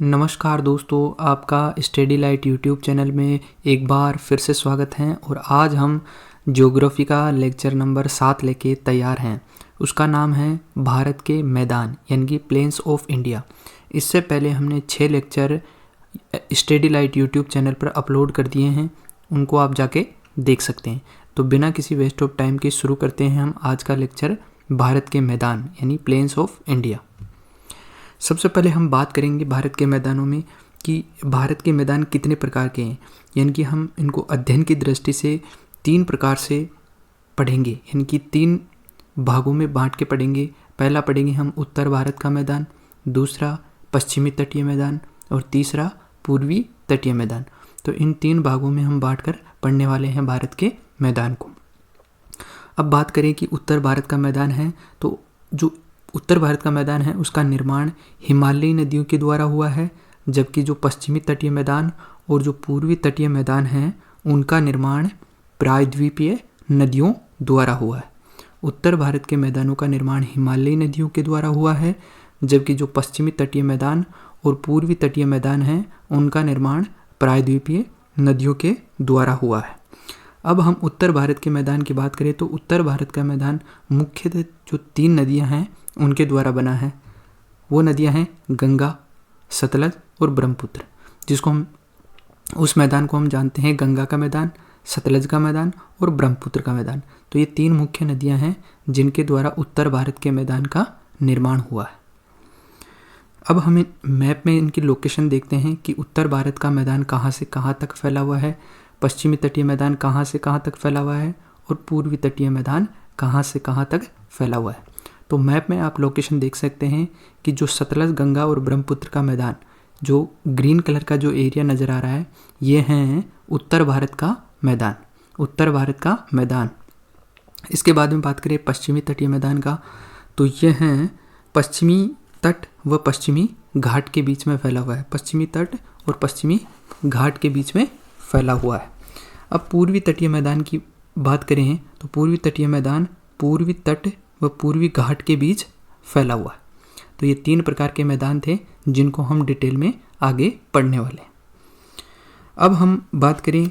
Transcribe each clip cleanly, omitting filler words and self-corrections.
नमस्कार दोस्तों, आपका स्टडी लाइट यूट्यूब चैनल में एक बार फिर से स्वागत है। और आज हम ज्योग्राफी का लेक्चर नंबर 7 लेके तैयार हैं। उसका नाम है भारत के मैदान यानी कि प्लेन्स ऑफ इंडिया। इससे पहले हमने 6 lecture study light YouTube channel पर अपलोड कर दिए हैं, उनको आप जाके देख सकते हैं। तो बिना किसी वेस्ट ऑफ टाइम के शुरू करते हैं हम आज का लेक्चर भारत के मैदान यानी प्लेन्स ऑफ इंडिया। सबसे पहले हम बात करेंगे भारत के मैदानों में कि भारत के मैदान कितने प्रकार के हैं, यानी कि हम इनको अध्ययन की दृष्टि से 3 प्रकार से पढ़ेंगे, यानी कि 3 भागों में बांट के पढ़ेंगे। पहला पढ़ेंगे हम उत्तर भारत का मैदान, दूसरा पश्चिमी तटीय मैदान और तीसरा पूर्वी तटीय मैदान। तो इन 3 भागों में हम बांट कर पढ़ने वाले हैं भारत के मैदान को। अब बात करें कि उत्तर भारत का मैदान है, तो जो उत्तर भारत का मैदान है उसका निर्माण हिमालयी नदियों के द्वारा हुआ है, जबकि जो पश्चिमी तटीय मैदान और जो पूर्वी तटीय मैदान हैं उनका निर्माण प्रायद्वीपीय नदियों द्वारा हुआ है। उत्तर भारत के मैदानों का निर्माण हिमालयी नदियों के द्वारा हुआ है, जबकि जो पश्चिमी तटीय मैदान और पूर्वी तटीय मैदान हैं उनका निर्माण प्रायद्वीपीय नदियों के द्वारा हुआ है। अब हम उत्तर भारत के मैदान की बात करें तो उत्तर भारत का मैदान मुख्यतः जो 3 नदियां हैं उनके द्वारा बना है। वो नदियां हैं गंगा, सतलज और ब्रह्मपुत्र, जिसको हम उस मैदान को हम जानते हैं गंगा का मैदान, सतलज का मैदान और ब्रह्मपुत्र का मैदान। तो ये 3 मुख्य नदियां हैं जिनके द्वारा उत्तर भारत के मैदान का निर्माण हुआ है। अब हम मैप में इनकी लोकेशन देखते हैं कि उत्तर भारत का मैदान कहाँ से कहाँ तक फैला हुआ है, पश्चिमी तटीय मैदान कहाँ से कहाँ तक फैला हुआ है और पूर्वी तटीय मैदान कहाँ से कहाँ तक फैला हुआ है। तो मैप में आप लोकेशन देख सकते हैं कि जो सतलज, गंगा और ब्रह्मपुत्र का मैदान, जो ग्रीन कलर का जो एरिया नज़र आ रहा है, ये हैं उत्तर भारत का मैदान। उत्तर भारत का मैदान। इसके बाद में बात करें पश्चिमी तटीय मैदान का, तो ये हैं पश्चिमी तट व पश्चिमी घाट के बीच में फैला हुआ है। पश्चिमी तट और पश्चिमी घाट के बीच में फैला हुआ है। अब पूर्वी तटीय मैदान की बात करें तो पूर्वी तटीय मैदान पूर्वी तट व पूर्वी घाट के बीच फैला हुआ है। तो ये 3 प्रकार के मैदान थे जिनको हम डिटेल में आगे पढ़ने वाले हैं। अब हम बात करें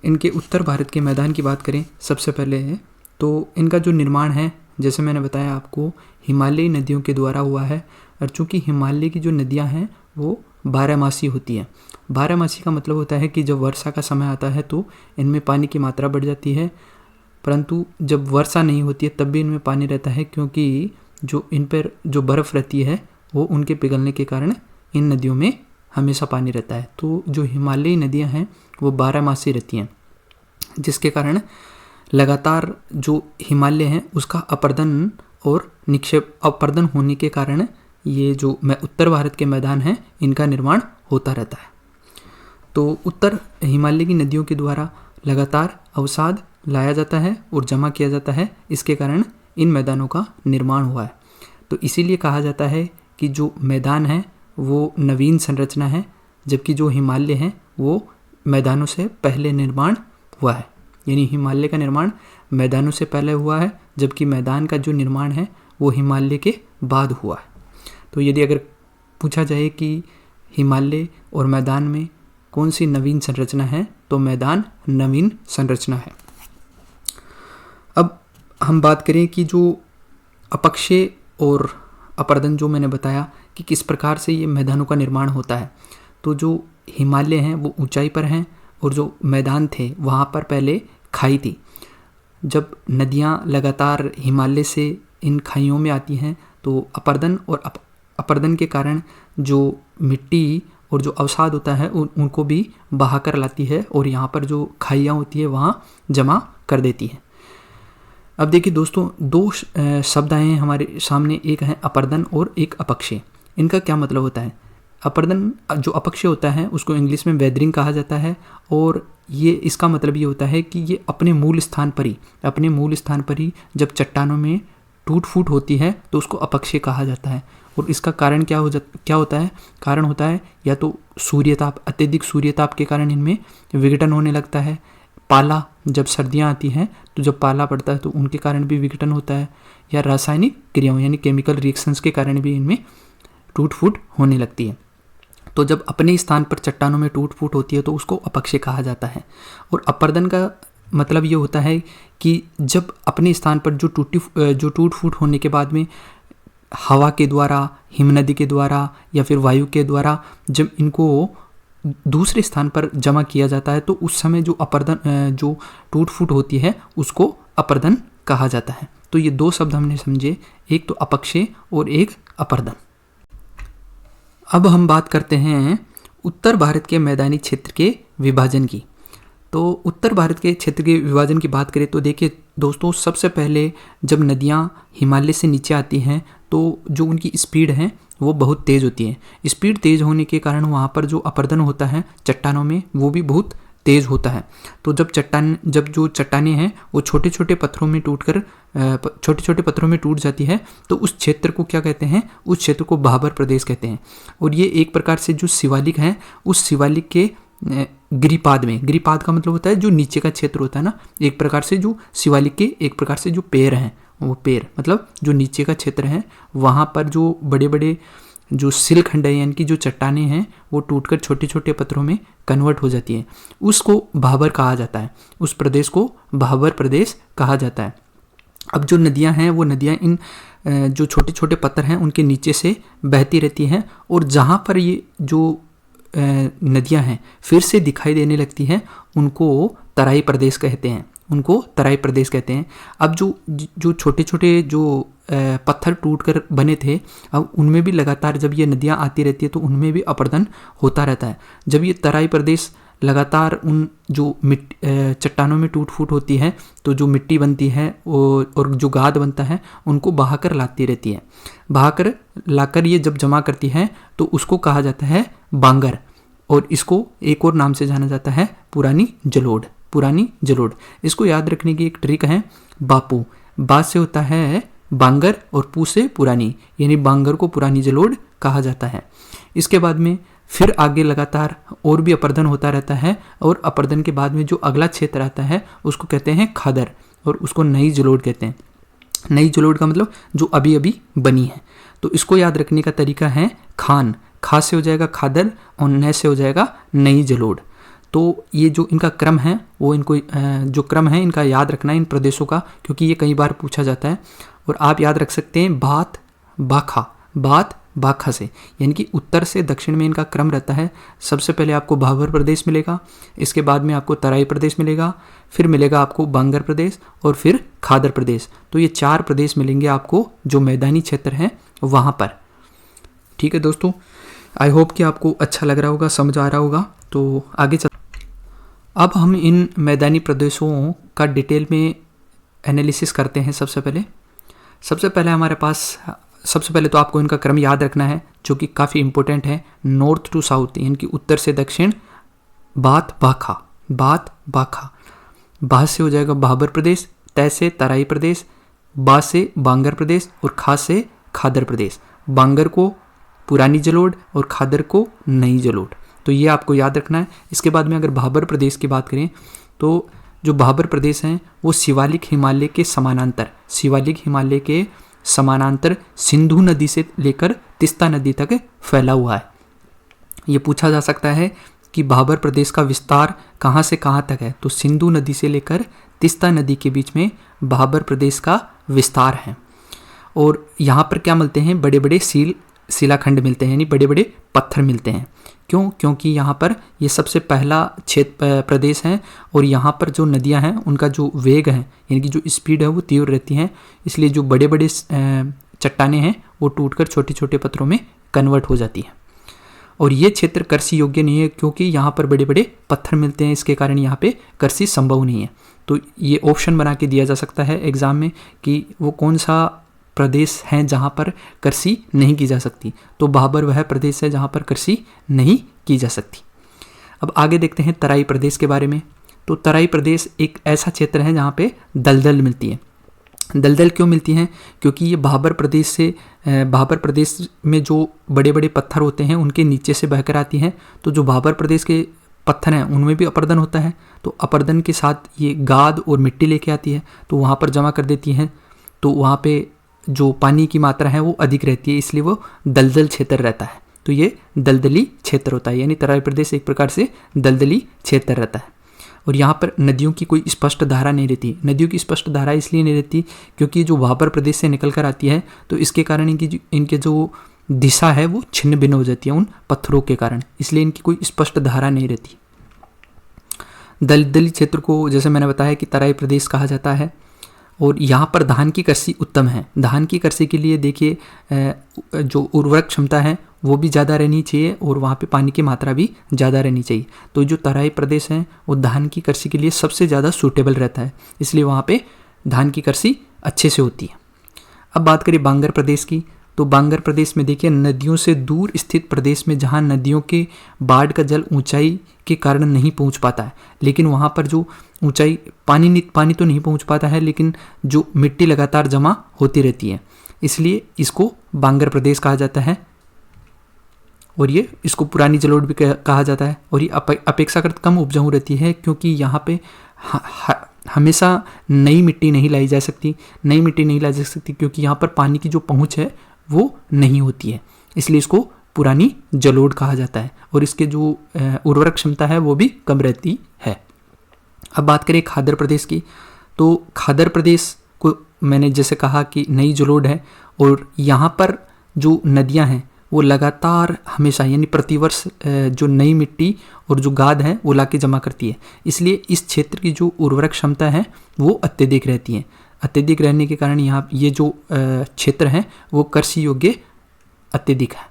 इनके उत्तर भारत के मैदान की बात करें सबसे पहले है तो इनका जो निर्माण है, जैसे मैंने बताया आपको, हिमालयी नदियों के द्वारा हुआ है। और चूँकि हिमालय की जो नदियाँ हैं वो 12मासी होती हैं। 12मासी का मतलब होता है कि जब वर्षा का समय आता है तो इनमें पानी की मात्रा बढ़ जाती है, परंतु जब वर्षा नहीं होती है तब भी इनमें पानी रहता है, क्योंकि जो इन पर जो बर्फ़ रहती है वो उनके पिघलने के कारण इन नदियों में हमेशा पानी रहता है। तो जो हिमालयी नदियां हैं वो 12मासी रहती हैं, जिसके कारण लगातार जो हिमालय हैं उसका अपरदन और निक्षेप अपरदन होने के कारण ये जो उत्तर भारत के मैदान हैं इनका निर्माण होता रहता है। तो उत्तर हिमालय की नदियों के द्वारा लगातार अवसाद लाया जाता है और जमा किया जाता है, इसके कारण इन मैदानों का निर्माण हुआ है। तो इसीलिए कहा जाता है कि जो मैदान है वो नवीन संरचना है, जबकि जो हिमालय हैं वो मैदानों से पहले निर्माण हुआ है। यानी हिमालय का निर्माण मैदानों से पहले हुआ है, जबकि मैदान का जो निर्माण है वो हिमालय के बाद हुआ है। तो यदि अगर पूछा जाए कि हिमालय और मैदान में कौन सी नवीन संरचना है, तो मैदान नवीन संरचना है। अब हम बात करें कि जो अपक्षय और अपरदन जो मैंने बताया कि किस प्रकार से ये मैदानों का निर्माण होता है, तो जो हिमालय हैं वो ऊंचाई पर हैं और जो मैदान थे वहाँ पर पहले खाई थी। जब नदियाँ लगातार हिमालय से इन खाइयों में आती हैं तो अपरदन और अपरदन के कारण जो मिट्टी और जो अवसाद होता है उनको भी बहा कर लाती है और यहाँ पर जो खाइयाँ होती है वहाँ जमा कर देती है। अब देखिए दोस्तों, 2 शब्द आए हैं हमारे सामने, एक है अपरदन और एक अपक्षय। इनका क्या मतलब होता है? अपरदन जो अपक्षय होता है उसको इंग्लिश में वेदरिंग कहा जाता है, और ये इसका मतलब ये होता है कि ये अपने मूल स्थान पर ही जब चट्टानों में टूट फूट होती है तो उसको अपक्षय कहा जाता है। और इसका कारण क्या होता है? कारण होता है या तो सूर्यताप, अत्यधिक सूर्यताप के कारण इनमें विघटन होने लगता है। पाला, जब सर्दियाँ आती हैं तो जब पाला पड़ता है तो उनके कारण भी विघटन होता है, या रासायनिक क्रियाओं यानी केमिकल रिएक्शंस के कारण भी इनमें टूट फूट होने लगती है। तो जब अपने स्थान पर चट्टानों में टूट फूट होती है तो उसको अपक्षय कहा जाता है। और अपर्दन का मतलब ये होता है कि जब अपने स्थान पर जो टूट फूट होने के बाद में हवा के द्वारा, हिमनदी के द्वारा या फिर वायु के द्वारा जब इनको दूसरे स्थान पर जमा किया जाता है तो उस समय जो टूट फूट होती है उसको अपर्दन कहा जाता है। तो ये दो शब्द हमने समझे, एक तो अपक्षय और एक अपर्दन। अब हम बात करते हैं उत्तर भारत के मैदानी क्षेत्र के विभाजन की। तो उत्तर भारत के क्षेत्र के विभाजन की बात करें तो देखिए दोस्तों, सबसे पहले जब नदियाँ हिमालय से नीचे आती हैं तो जो उनकी स्पीड है वो बहुत तेज़ होती है। स्पीड तेज़ होने के कारण वहाँ पर जो अपर्दन होता है चट्टानों में वो भी बहुत तेज़ होता है। तो जब जो चट्टानें हैं वो छोटे छोटे पत्थरों में टूट जाती है तो उस क्षेत्र को क्या कहते हैं, उस क्षेत्र को भाबर प्रदेश कहते हैं। और ये एक प्रकार से जो शिवालिक है उस शिवालिक के गिरिपाद का मतलब होता है जो नीचे का क्षेत्र होता है ना, एक प्रकार से जो शिवालिक के एक प्रकार से जो पैर हैं, वो पैर मतलब जो नीचे का क्षेत्र है वहाँ पर जो बड़े बड़े जो शिलखंड है यानी कि जो चट्टानें हैं वो टूटकर छोटे छोटे पत्थरों में कन्वर्ट हो जाती हैं, उसको भाबर कहा जाता है। उस प्रदेश को भाबर प्रदेश कहा जाता है। अब जो नदियाँ हैं वो नदियाँ इन जो छोटे छोटे पत्थर हैं उनके नीचे से बहती रहती हैं और जहाँ पर ये जो नदियाँ हैं फिर से दिखाई देने लगती हैं उनको तराई प्रदेश कहते हैं। अब जो छोटे छोटे जो पत्थर टूटकर बने थे अब उनमें भी लगातार जब ये नदियाँ आती रहती है तो उनमें भी अपर्दन होता रहता है। जब ये तराई प्रदेश लगातार उन जो चट्टानों में टूट फूट होती है तो जो मिट्टी बनती है और जो गाद बनता है उनको बहाकर लाती रहती है। बहाकर लाकर ये जब जमा करती है तो उसको कहा जाता है बांगर, और इसको एक और नाम से जाना जाता है पुरानी जलोढ़। इसको याद रखने की एक ट्रिक है, बापू बा से होता है बांगर और पू से पुरानी, यानी बांगर को पुरानी जलोढ़ कहा जाता है। इसके बाद में फिर आगे लगातार और भी अपर्दन होता रहता है और अपर्दन के बाद में जो अगला क्षेत्र आता है उसको कहते हैं खादर और उसको नई जलोढ़ कहते हैं। नई जलोढ़ का मतलब जो अभी अभी बनी है। तो इसको याद रखने का तरीका है खान, खा से हो जाएगा खादर और न से हो जाएगा नई जलोढ़। तो ये जो इनका क्रम है वो जो क्रम है इनका याद रखना है इन प्रदेशों का, क्योंकि ये कई बार पूछा जाता है। और आप याद रख सकते हैं बात बाखा से, यानी कि उत्तर से दक्षिण में इनका क्रम रहता है। सबसे पहले आपको भाबर प्रदेश मिलेगा, इसके बाद में आपको तराई प्रदेश मिलेगा, फिर मिलेगा आपको बांगर प्रदेश और फिर खादर प्रदेश। तो ये 4 प्रदेश मिलेंगे आपको जो मैदानी क्षेत्र हैं वहाँ पर। ठीक है दोस्तों, आई होप कि आपको अच्छा लग रहा होगा, समझ आ रहा होगा। तो आगे अब हम इन मैदानी प्रदेशों का डिटेल में एनालिसिस करते हैं। सबसे पहले तो आपको इनका क्रम याद रखना है जो कि काफ़ी इंपॉर्टेंट है। नॉर्थ टू साउथ यानी कि उत्तर से दक्षिण, बात बाखा, बा से हो जाएगा भाबर प्रदेश, तय से तराई प्रदेश, बा से बांगर प्रदेश और खा से खादर प्रदेश। बांगर को पुरानी जलोढ़ और खादर को नई जलोढ़, तो ये आपको याद रखना है। इसके बाद में अगर भाबर प्रदेश की बात करें तो जो भाबर प्रदेश हैं वो शिवालिक हिमालय के समानांतर सिंधु नदी से लेकर तीस्ता नदी तक फैला हुआ है। ये पूछा जा सकता है कि भाबर प्रदेश का विस्तार कहाँ से कहाँ तक है, तो सिंधु नदी से लेकर तीस्ता नदी के बीच में भाबर प्रदेश का विस्तार है। और यहाँ पर क्या मिलते हैं, बड़े बड़े शिलाखंड मिलते हैं, यानी बड़े बड़े पत्थर मिलते हैं। क्योंकि यहाँ पर ये सबसे पहला प्रदेश है और यहाँ पर जो नदियाँ हैं उनका जो वेग है यानी कि जो स्पीड है वो तीव्र रहती है, इसलिए जो बड़े बड़े चट्टानें हैं वो टूटकर छोटे छोटे पत्थरों में कन्वर्ट हो जाती है। और ये क्षेत्र कृषि योग्य नहीं है क्योंकि यहाँ पर बड़े बड़े पत्थर मिलते हैं, इसके कारण यहाँ पे कृषि संभव नहीं है। तो ये ऑप्शन बना के दिया जा सकता है एग्जाम में कि वो कौन सा प्रदेश हैं जहाँ पर कृषि नहीं की जा सकती, तो भाबर वह प्रदेश है जहाँ पर कृषि नहीं की जा सकती। अब आगे देखते हैं तराई प्रदेश के बारे में। तो तराई प्रदेश एक ऐसा क्षेत्र है जहाँ पे दलदल मिलती है। दलदल क्यों मिलती हैं, क्योंकि ये भाबर प्रदेश में जो बड़े बड़े पत्थर होते हैं उनके नीचे से बहकर आती हैं। तो जो भाबर प्रदेश के पत्थर हैं उनमें भी अपर्दन होता है, तो अपर्दन के साथ ये गाद और मिट्टी लेके आती है तो वहाँ पर जमा कर देती हैं। तो वहाँ पे जो पानी की मात्रा है वो अधिक रहती है, इसलिए वो दलदल क्षेत्र रहता है। तो ये दलदली क्षेत्र होता है, यानी तराई प्रदेश एक प्रकार से दलदली क्षेत्र रहता है। और यहाँ पर नदियों की कोई स्पष्ट धारा नहीं रहती। नदियों की स्पष्ट धारा इसलिए नहीं रहती क्योंकि जो भाबर प्रदेश से निकल कर आती है, तो इसके कारण इनके जो दिशा है वो छिन्न भिन्न हो जाती है उन पत्थरों के कारण, इसलिए इनकी कोई स्पष्ट धारा नहीं रहती। दलदली क्षेत्र को जैसे मैंने बताया कि तराई प्रदेश कहा जाता है। और यहाँ पर धान की कृषि उत्तम है। धान की कृषि के लिए देखिए जो उर्वरक क्षमता है वो भी ज़्यादा रहनी चाहिए और वहाँ पे पानी की मात्रा भी ज़्यादा रहनी चाहिए। तो जो तराई प्रदेश है वो धान की कृषि के लिए सबसे ज़्यादा सूटेबल रहता है, इसलिए वहाँ पे धान की कृषि अच्छे से होती है। अब बात करें बांगर प्रदेश की, तो बांगर प्रदेश में देखिए नदियों से दूर स्थित प्रदेश में जहाँ नदियों के बाढ़ का जल ऊंचाई के कारण नहीं पहुँच पाता है, लेकिन वहाँ पर जो ऊंचाई पानी तो नहीं पहुँच पाता है, लेकिन जो मिट्टी लगातार जमा होती रहती है, इसलिए इसको बांगर प्रदेश कहा जाता है। और ये इसको पुरानी जलोढ़ भी कहा जाता है। और ये अपेक्षाकृत कम उपजाऊ रहती है क्योंकि यहाँ पे हमेशा नई मिट्टी नहीं लाई जा सकती क्योंकि यहाँ पर पानी की जो पहुँच है वो नहीं होती है, इसलिए इसको पुरानी जलोढ़ कहा जाता है। और इसके जो उर्वरक क्षमता है वो भी कम रहती है। अब बात करें खादर प्रदेश की, तो खादर प्रदेश को मैंने जैसे कहा कि नई जलोढ़ है और यहाँ पर जो नदियाँ हैं वो लगातार हमेशा यानी प्रतिवर्ष जो नई मिट्टी और जो गाद है वो लाके जमा करती है, इसलिए इस क्षेत्र की जो उर्वरक क्षमता है वो अत्यधिक रहती है। अत्यधिक रहने के कारण यहाँ ये जो क्षेत्र है वो कृषि योग्य अत्यधिक है।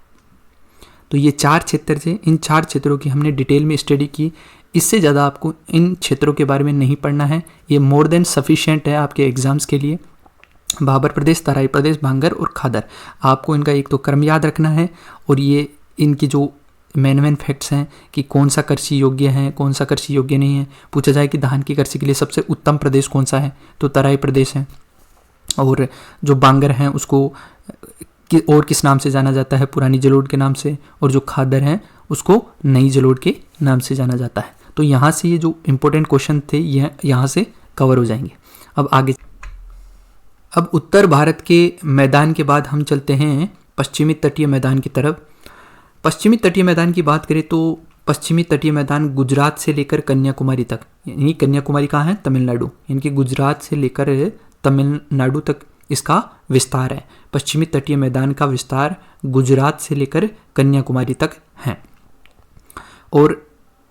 तो ये 4 क्षेत्र थे, इन 4 क्षेत्रों की हमने डिटेल में स्टडी की। इससे ज़्यादा आपको इन क्षेत्रों के बारे में नहीं पढ़ना है, ये मोर देन सफिशिएंट है आपके एग्जाम्स के लिए। भाबर प्रदेश, तराई प्रदेश, बांगर और खादर, आपको इनका एक तो क्रम याद रखना है और ये इनकी जो मेन फैक्ट्स हैं कि कौन सा कृषि योग्य है, कौन सा कृषि योग्य नहीं है। पूछा जाए कि धान की कृषि के लिए सबसे उत्तम प्रदेश कौन सा है, तो तराई प्रदेश है। और जो बांगर हैं उसको और किस नाम से जाना जाता है, पुरानी जलोढ़ के नाम से। और जो खादर हैं उसको नई जलोढ़ के नाम से जाना जाता है। तो यहाँ से ये जो इम्पोर्टेंट क्वेश्चन थे ये यहाँ से कवर हो जाएंगे। अब आगे, अब उत्तर भारत के मैदान के बाद हम चलते हैं पश्चिमी तटीय मैदान की तरफ। पश्चिमी तटीय मैदान की बात करें तो पश्चिमी तटीय मैदान गुजरात से लेकर कन्याकुमारी तक, यानी कन्याकुमारी कहाँ है, तमिलनाडु, यानी कि गुजरात से लेकर तमिलनाडु तक इसका विस्तार है। पश्चिमी तटीय मैदान का विस्तार गुजरात से लेकर कन्याकुमारी तक है। और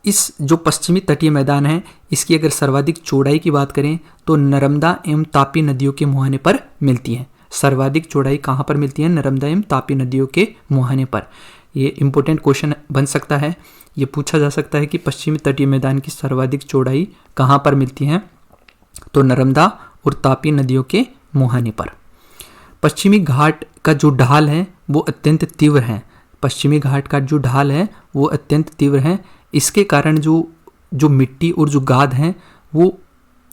इस जो पश्चिमी तटीय मैदान है इसकी अगर सर्वाधिक चौड़ाई की बात करें तो नर्मदा एवं तापी नदियों के मुहाने पर मिलती है। सर्वाधिक चौड़ाई कहाँ पर मिलती है, नर्मदा एवं तापी नदियों के मुहाने पर। ये इंपॉर्टेंट क्वेश्चन बन सकता है, ये पूछा जा सकता है कि पश्चिमी तटीय मैदान की सर्वाधिक चौड़ाई कहाँ पर मिलती है, तो नर्मदा और तापी नदियों के मुहाने पर। पश्चिमी घाट का जो ढाल है वो अत्यंत तीव्र है। पश्चिमी घाट का जो ढाल है वो अत्यंत तीव्र है। इसके कारण जो मिट्टी और जो गाद हैं वो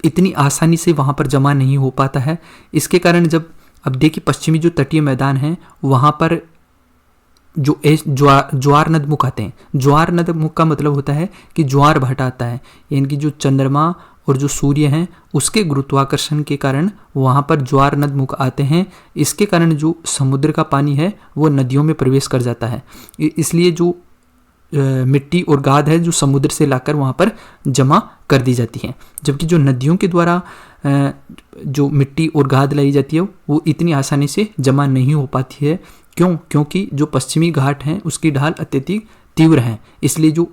इतनी आसानी से वहाँ पर जमा नहीं हो पाता है। इसके कारण अब देखिए पश्चिमी जो तटीय मैदान है वहाँ पर जो ज्वार नदमुख आते हैं। ज्वार नदमुख का मतलब होता है कि ज्वार भाटा आता है, यानी कि जो चंद्रमा और जो सूर्य हैं उसके गुरुत्वाकर्षण के कारण वहाँ पर ज्वार नदमुख आते हैं। इसके कारण जो समुद्र का पानी है वो नदियों में प्रवेश कर जाता है, इसलिए जो मिट्टी और गाद है जो समुद्र से लाकर वहाँ पर जमा कर दी जाती है। जबकि जो नदियों के द्वारा जो मिट्टी और गाद लाई जाती है वो इतनी आसानी से जमा नहीं हो पाती है। क्योंकि जो पश्चिमी घाट हैं उसकी ढाल अत्यधिक तीव्र है, इसलिए जो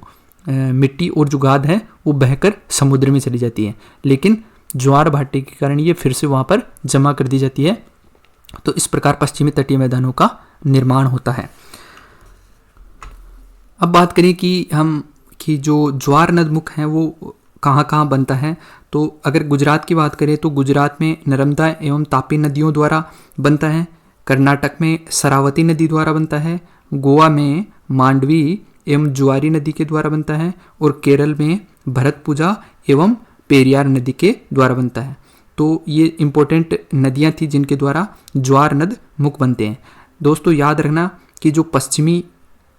मिट्टी और जो गाद है वो बहकर समुद्र में चली जाती है, लेकिन ज्वार भाटे के कारण ये फिर से वहाँ पर जमा कर दी जाती है। तो इस प्रकार पश्चिमी तटीय मैदानों का निर्माण होता है। अब बात करें कि जो ज्वार नदमुख हैं वो कहाँ कहाँ बनता है, तो अगर गुजरात की बात करें तो गुजरात में नर्मदा एवं तापी नदियों द्वारा बनता है। कर्नाटक में शरावती नदी द्वारा बनता है। गोवा में मांडवी एवं जुआरी नदी के द्वारा बनता है। और केरल में भरतपुजा एवं पेरियार नदी के द्वारा बनता है। तो ये इम्पोर्टेंट नदियाँ थी जिनके द्वारा ज्वार नद मुख बनते हैं। दोस्तों याद रखना कि जो पश्चिमी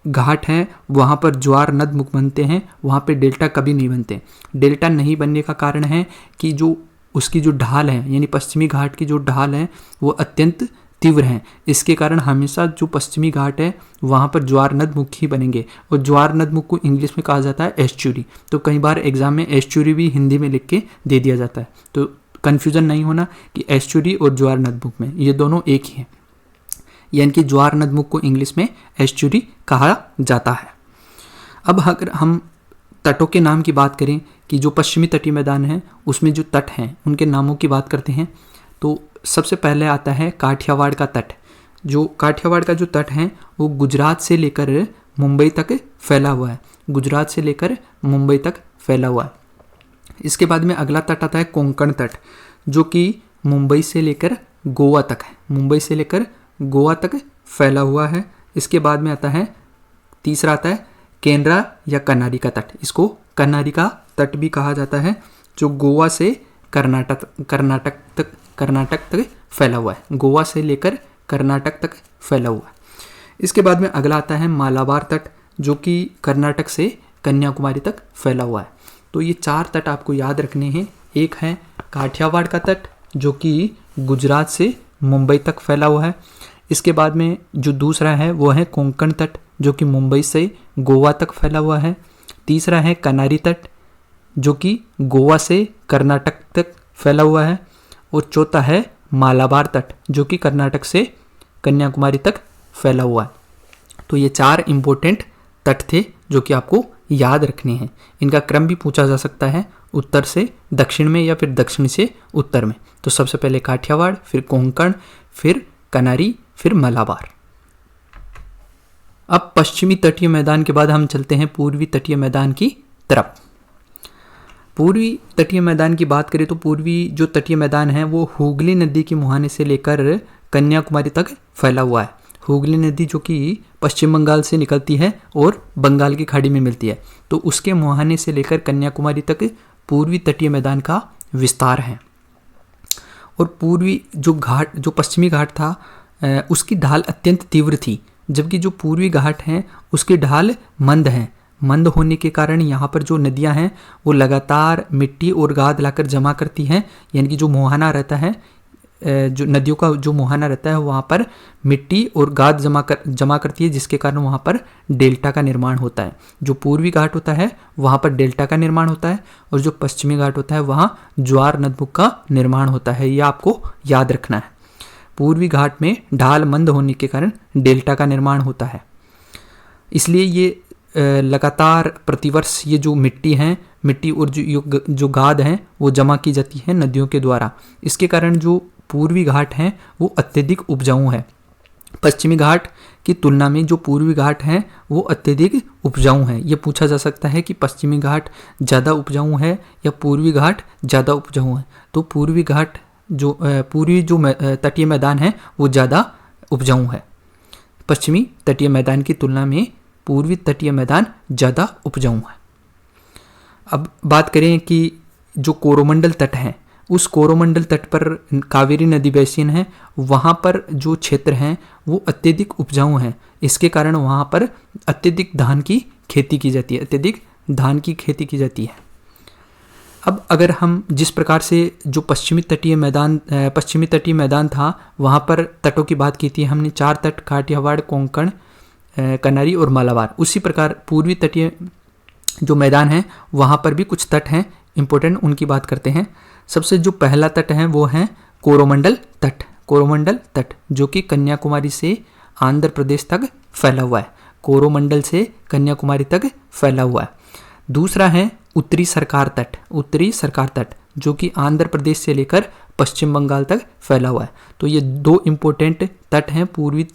घाट हैं वहाँ पर ज्वार नद मुख बनते हैं, वहाँ पे डेल्टा कभी नहीं बनते। डेल्टा नहीं बनने का कारण है कि जो उसकी जो ढाल है, यानी पश्चिमी घाट की जो ढाल है वो अत्यंत तीव्र हैं। इसके कारण हमेशा जो पश्चिमी घाट है वहाँ पर ज्वार नदमुख ही बनेंगे, और ज्वार नदमुख को इंग्लिश में कहा जाता है एस्चुरी। तो कई बार एग्जाम में एस्चुरी भी हिंदी में लिख के दे दिया जाता है, तो कन्फ्यूजन नहीं होना कि एस्चुरी और ज्वार नदमुख में ये दोनों एक ही हैं, यानी कि ज्वार नदमुख को इंग्लिश में एस्चुरी कहा जाता है। अब अगर हम तटों के नाम की बात करें कि जो पश्चिमी तटीय मैदान है उसमें जो तट हैं उनके नामों की बात करते हैं, तो सबसे पहले आता है काठियावाड़ का तट। जो काठियावाड़ का जो तट है वो गुजरात से लेकर मुंबई तक फैला हुआ है, गुजरात से लेकर मुंबई तक फैला हुआ है। इसके बाद में अगला तट आता है कोंकण तट, जो कि मुंबई से लेकर गोवा तक है, मुंबई से लेकर गोवा तक फैला हुआ है। इसके बाद में आता है तीसरा आता है केनरा या कनारी का तट, इसको कनारी का तट भी कहा जाता है, जो गोवा से कर्नाटक तक फैला हुआ है, गोवा से लेकर कर्नाटक तक फैला हुआ है। इसके बाद में अगला आता है मालाबार तट, जो कि कर्नाटक से कन्याकुमारी तक फैला हुआ है। तो ये 4 तट आपको याद रखने हैं। एक है काठियावाड़ का तट, जो कि गुजरात से मुंबई तक फैला हुआ है। इसके बाद में जो दूसरा है वो है कोंकण तट, जो कि मुंबई से गोवा तक फैला हुआ है। तीसरा है कनारी तट, जो कि गोवा से कर्नाटक तक फैला हुआ है। और चौथा है मालाबार तट, जो कि कर्नाटक से कन्याकुमारी तक फैला हुआ है। तो ये 4 इम्पोर्टेंट तट थे जो कि आपको याद रखने हैं। इनका क्रम भी पूछा जा सकता है, उत्तर से दक्षिण में या फिर दक्षिण से उत्तर में। तो सबसे पहले काठियावाड़, फिर कोंकण, फिर कनारी, फिर मालाबार। अब पश्चिमी तटीय मैदान के बाद हम चलते हैं पूर्वी तटीय मैदान की तरफ। पूर्वी तटीय मैदान की बात करें तो पूर्वी जो तटीय मैदान है वो हुगली नदी के मुहाने से लेकर कन्याकुमारी तक फैला हुआ है। हुगली नदी जो कि पश्चिम बंगाल से निकलती है और बंगाल की खाड़ी में मिलती है, तो उसके मुहाने से लेकर कन्याकुमारी तक पूर्वी तटीय मैदान का विस्तार है। और पूर्वी जो पश्चिमी घाट था उसकी ढाल अत्यंत तीव्र थी, जबकि जो पूर्वी घाट हैं उसकी ढाल मंद है। मंद होने के कारण यहाँ पर जो नदियाँ हैं वो लगातार मिट्टी और गाद लाकर जमा करती हैं, यानी कि जो मुहाना रहता है, जो नदियों का जो मुहाना रहता है वहाँ पर मिट्टी और गाद जमा करती है, जिसके कारण वहाँ पर डेल्टा का निर्माण होता है। जो पूर्वी घाट होता है वहाँ पर डेल्टा का निर्माण होता है, और जो पश्चिमी घाट होता है वहाँ ज्वार नदमुख का निर्माण होता है। ये आपको याद रखना है। पूर्वी घाट में ढाल मंद होने के कारण डेल्टा का निर्माण होता है, इसलिए ये लगातार प्रतिवर्ष ये जो मिट्टी और जो गाद हैं वो जमा की जाती है नदियों के द्वारा। इसके कारण जो पूर्वी घाट हैं वो अत्यधिक उपजाऊ है। पश्चिमी घाट की तुलना में जो पूर्वी घाट हैं वो अत्यधिक उपजाऊ हैं। ये पूछा जा सकता है कि पश्चिमी घाट ज़्यादा उपजाऊ है या पूर्वी घाट ज़्यादा उपजाऊ है। तो पूर्वी जो तटीय मैदान है वो ज़्यादा उपजाऊ है। पश्चिमी तटीय मैदान की तुलना में पूर्वी तटीय मैदान ज़्यादा उपजाऊ है। अब बात करें कि जो कोरोमंडल तट है, उस कोरोमंडल तट पर कावेरी नदी बेसिन है, वहाँ पर जो क्षेत्र हैं वो अत्यधिक उपजाऊ हैं। इसके कारण वहाँ पर अत्यधिक धान की खेती की जाती है। अब अगर हम जिस प्रकार से जो पश्चिमी तटीय मैदान था वहाँ पर तटों की बात की थी हमने, 4 तट काठियावाड़, कोंकण, कनारी और मालाबार, उसी प्रकार पूर्वी तटीय जो मैदान है वहाँ पर भी कुछ तट हैं इम्पोर्टेंट, उनकी बात करते हैं। सबसे जो पहला तट है वो है कोरोमंडल तट, जो कि कन्याकुमारी से आंध्र प्रदेश तक फैला हुआ है। कोरोमंडल से कन्याकुमारी तक फैला हुआ है। दूसरा है उत्तरी सरकार तट, जो कि आंध्र प्रदेश से लेकर पश्चिम बंगाल तक फैला हुआ है। तो ये 2 इम्पोर्टेंट तट हैं पूर्वी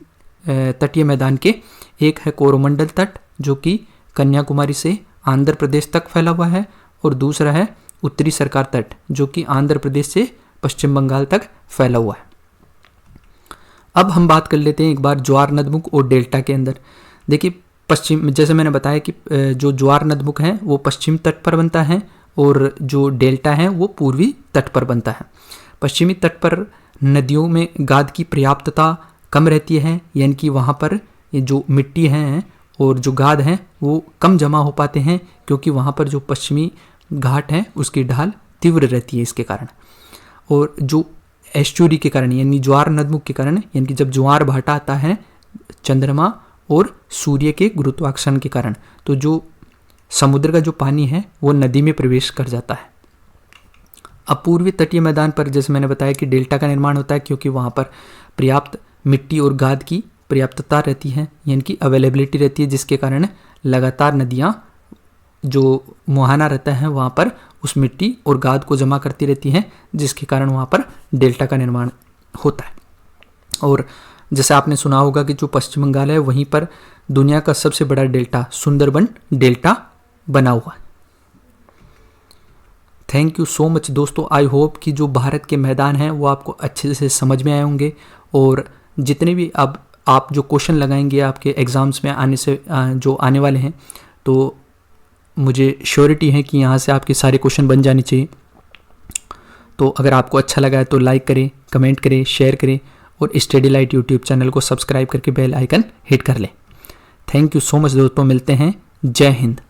तटीय मैदान के। एक है कोरोमंडल तट, जो कि कन्याकुमारी से आंध्र प्रदेश तक फैला हुआ है, और दूसरा है उत्तरी सरकार तट, जो कि आंध्र प्रदेश से पश्चिम बंगाल तक फैला हुआ है। अब हम बात कर लेते हैं एक बार ज्वार नदमुख और डेल्टा के अंदर। देखिए जैसे मैंने बताया कि जो ज्वार नदमुख है वो पश्चिम तट पर बनता है, और जो डेल्टा है वो पूर्वी तट पर बनता है। पश्चिमी तट पर नदियों में गाद की पर्याप्तता कम रहती है, यानी कि वहाँ पर ये जो मिट्टी हैं और जो गाद हैं वो कम जमा हो पाते हैं, क्योंकि वहाँ पर जो पश्चिमी घाट है उसकी ढाल तीव्र रहती है इसके कारण। और जो एस्चुरी के कारण यानी ज्वार नदमुख के कारण, यानी कि जब ज्वार भाटा आता है चंद्रमा और सूर्य के गुरुत्वाकर्षण के कारण, तो जो समुद्र का जो पानी है वो नदी में प्रवेश कर जाता है। अपूर्वी तटीय मैदान पर जैसे मैंने बताया कि डेल्टा का निर्माण होता है, क्योंकि वहाँ पर पर्याप्त मिट्टी और गाद की पर्याप्तता रहती है, यानी कि अवेलेबिलिटी रहती है, जिसके कारण लगातार नदियाँ जो मुहाना रहता है वहाँ पर उस मिट्टी और गाद को जमा करती रहती हैं, जिसके कारण वहाँ पर डेल्टा का निर्माण होता है। और जैसे आपने सुना होगा कि जो पश्चिम बंगाल है वहीं पर दुनिया का सबसे बड़ा डेल्टा सुंदरबन डेल्टा बना हुआ है। थैंक यू सो मच दोस्तों। आई होप कि जो भारत के मैदान हैं वो आपको अच्छे से समझ में आए होंगे, और जितने भी अब आप जो क्वेश्चन लगाएंगे आपके एग्ज़ाम्स में आने से जो आने वाले हैं, तो मुझे श्योरिटी है कि यहाँ से आपके सारे क्वेश्चन बन जाने चाहिए। तो अगर आपको अच्छा लगा है तो लाइक करें, कमेंट करें, शेयर करें, और स्टडी लाइट यूट्यूब चैनल को सब्सक्राइब करके बेल आइकन हिट कर लें। थैंक यू सो मच दोस्तों, मिलते हैं। जय हिंद।